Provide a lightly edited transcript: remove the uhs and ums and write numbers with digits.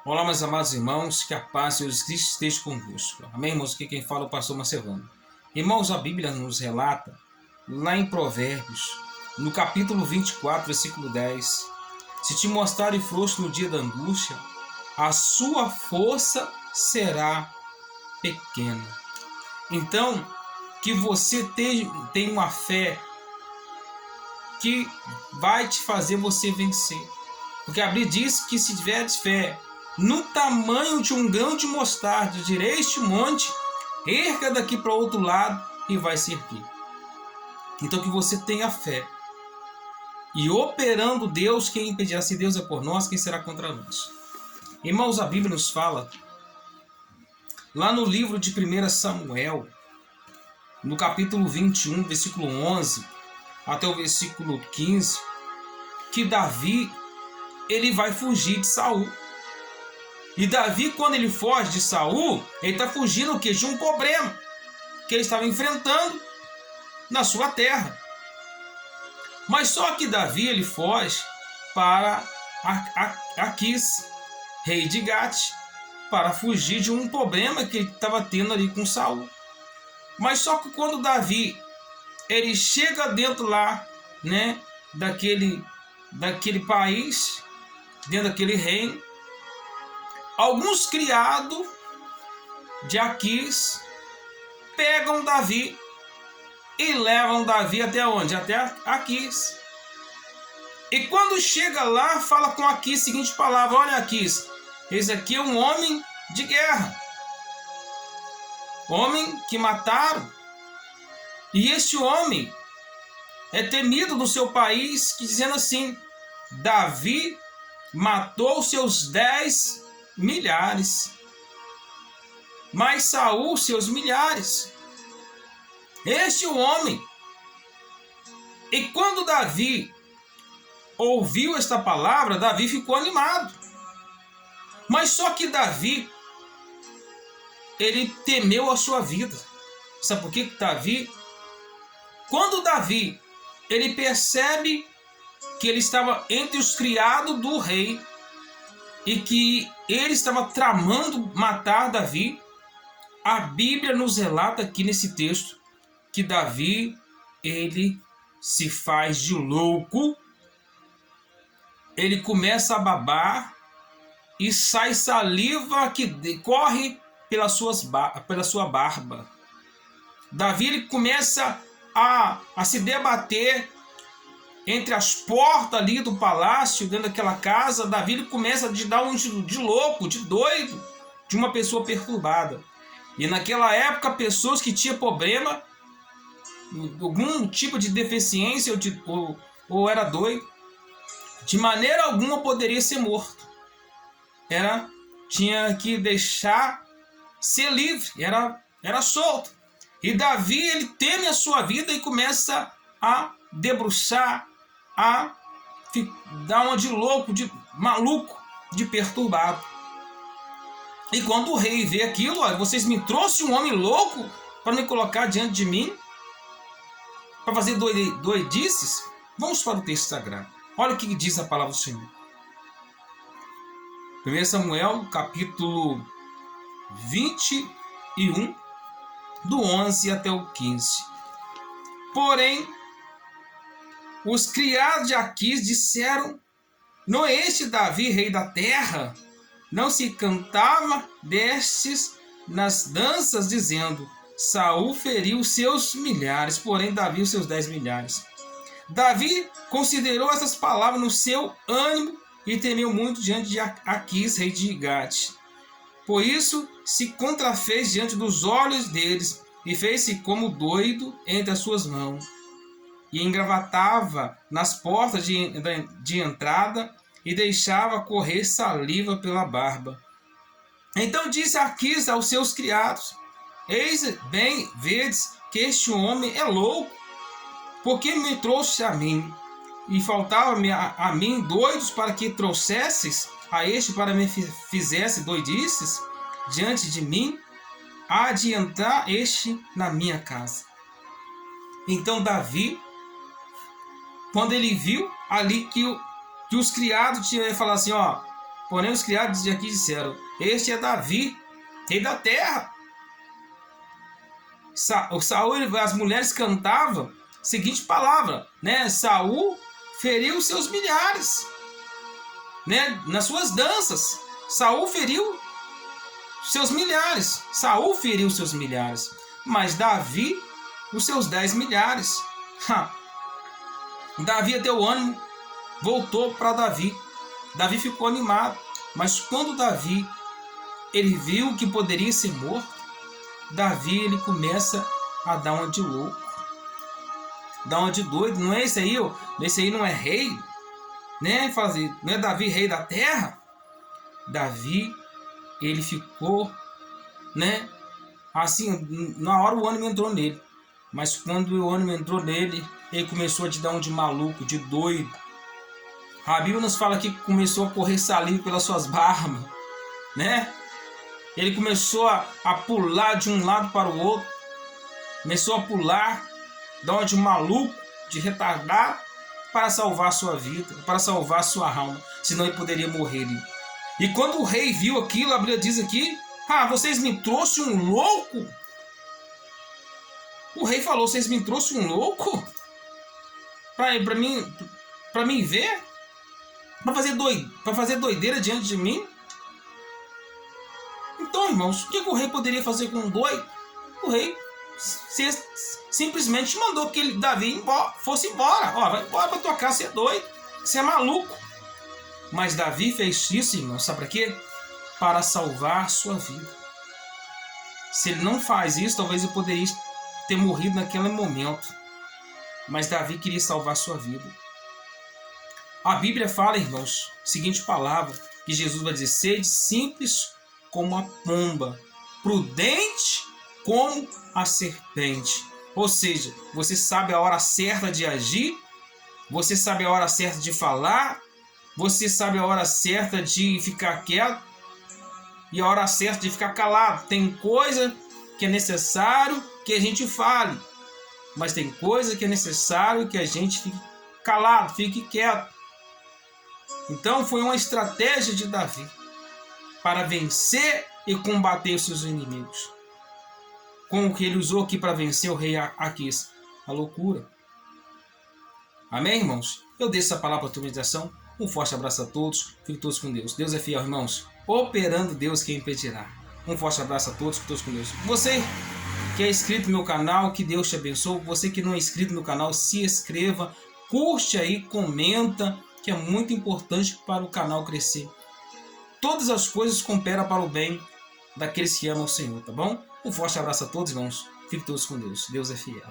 Olá, meus amados irmãos, que a paz de Jesus Cristo esteja convosco. Amém, irmãos? Aqui quem fala é o pastor Macevano. Irmãos, a Bíblia nos relata, lá em Provérbios, no capítulo 24, versículo 10, se te mostrarem frouxo no dia da angústia, a sua força será pequena. Então, que você tenha uma fé que vai te fazer você vencer. Porque a Bíblia diz que se tiveres fé no tamanho de um grão de mostarda, direi este monte, erga daqui para o outro lado e vai se erguer. Então que você tenha fé. E operando Deus, quem impedirá? Se Deus é por nós, quem será contra nós? Irmãos, a Bíblia nos fala, lá no livro de 1 Samuel, no capítulo 21, versículo 11, até o versículo 15, que Davi, ele vai fugir de Saul. E Davi, quando ele foge de Saul, ele está fugindo o quê? De um problema que ele estava enfrentando na sua terra. Mas só que Davi, ele foge para Aquis, rei de Gate, para fugir de um problema que ele estava tendo ali com Saul. Mas só que quando Davi, ele chega dentro lá, né, daquele país, dentro daquele reino, alguns criados de Aquis pegam Davi e levam Davi até onde? Até Aquis. E quando chega lá, fala com Aquis a seguinte palavra: olha, Aquis, esse aqui é um homem de guerra, homem que mataram, e este homem é temido no seu país, que dizendo assim: Davi matou seus 10 milhares, mas Saul seus milhares. Este é o homem. E quando Davi ouviu esta palavra, Davi ficou animado. Mas só que Davi, ele temeu a sua vida. Sabe por que Davi? Quando Davi, ele percebe que ele estava entre os criados do rei e que ele estava tramando matar Davi, a Bíblia nos relata aqui nesse texto que Davi, ele se faz de louco, ele começa a babar e sai saliva que corre pela sua barba. Davi, ele começa a se debater entre as portas ali do palácio, dentro daquela casa. Davi, ele começa a dar um de louco, de doido, de uma pessoa perturbada. E naquela época, pessoas que tinham problema, algum tipo de deficiência ou era doido, de maneira alguma poderia ser morto. Tinha que deixar ser livre, era solto. E Davi, ele teme a sua vida e começa a debruçar, a dar uma de louco, de maluco, de perturbado. E quando o rei vê aquilo: olha, vocês me trouxeram um homem louco para me colocar diante de mim, para fazer doidices. Vamos para o texto sagrado. Olha o que diz a palavra do Senhor. 1 Samuel, capítulo 21, do 11 até o 15. Porém, os criados de Aquis disseram: não é este Davi, rei da terra? Não se cantava destes nas danças, dizendo: Saul feriu seus milhares, porém Davi os seus 10 milhares. Davi considerou essas palavras no seu ânimo e temeu muito diante de Aquis, rei de Gate. Por isso se contrafez diante dos olhos deles e fez-se como doido entre as suas mãos. E engravatava nas portas de entrada e deixava correr saliva pela barba. Então disse Aquis aos seus criados: eis bem, vedes que este homem é louco, porque me trouxe a mim, e faltava-me a mim doidos para que trouxesses a este para me fizesse doidices diante de mim? Há de entrar este na minha casa. Então Davi, quando ele viu ali que os criados tinham falado assim: ó, Porém os criados de aqui disseram: este é Davi, rei da terra. Saul e as mulheres cantavam a seguinte palavra, né? Saul feriu seus milhares, né? Nas suas danças. Saul feriu seus milhares. Saul feriu seus milhares. Mas Davi, os seus 10 milhares. Davi deu ânimo, voltou para Davi. Davi ficou animado. Mas quando Davi ele viu que poderia ser morto, Davi ele começa a dar uma de louco, dar uma de doido. Não é esse aí, ó. Esse aí não é rei, né? Não é Davi rei da terra? Davi ele ficou, né? Assim, na hora o ânimo entrou nele, mas quando o ânimo entrou nele, ele começou a te dar um de maluco, de doido. A Bíblia nos fala que começou a correr saliva pelas suas barbas, né? Ele começou a pular de um lado para o outro. Começou a pular, dar uma de maluco, de retardado, para salvar a sua vida, para salvar a sua alma. Senão ele poderia morrer. E quando o rei viu aquilo, a Bíblia diz aqui: vocês me trouxeram um louco? O rei falou: vocês me trouxeram um louco? Para mim ver? Para fazer doideira diante de mim? Então, irmãos, o que o rei poderia fazer com um doido? O rei simplesmente mandou que Davi fosse embora. Vai embora para tua casa, você é doido, você é maluco. Mas Davi fez isso, irmão, sabe para quê? Para salvar sua vida. Se ele não faz isso, talvez ele poderia ter morrido naquele momento. Mas Davi queria salvar sua vida. A Bíblia fala, irmãos, a seguinte palavra, que Jesus vai dizer: sede simples como a pomba, prudente como a serpente. Ou seja, você sabe a hora certa de agir, você sabe a hora certa de falar, você sabe a hora certa de ficar quieto e a hora certa de ficar calado. Tem coisa que é necessário que a gente fale, mas tem coisa que é necessário que a gente fique calado, fique quieto. Então foi uma estratégia de Davi para vencer e combater os seus inimigos. Como que ele usou aqui para vencer o rei Aquis? A loucura. Amém, irmãos? Eu deixo essa palavra para a tua meditação. Um forte abraço a todos. Fiquem todos com Deus. Deus é fiel, irmãos. Operando Deus, quem impedirá. Um forte abraço a todos. Fiquem todos com Deus. Você que é inscrito no meu canal, que Deus te abençoe. Você que não é inscrito no canal, se inscreva. Curte aí, comenta, que é muito importante para o canal crescer. Todas as coisas cooperam para o bem daqueles que amam o Senhor, tá bom? Um forte abraço a todos, irmãos. Fiquem todos com Deus. Deus é fiel.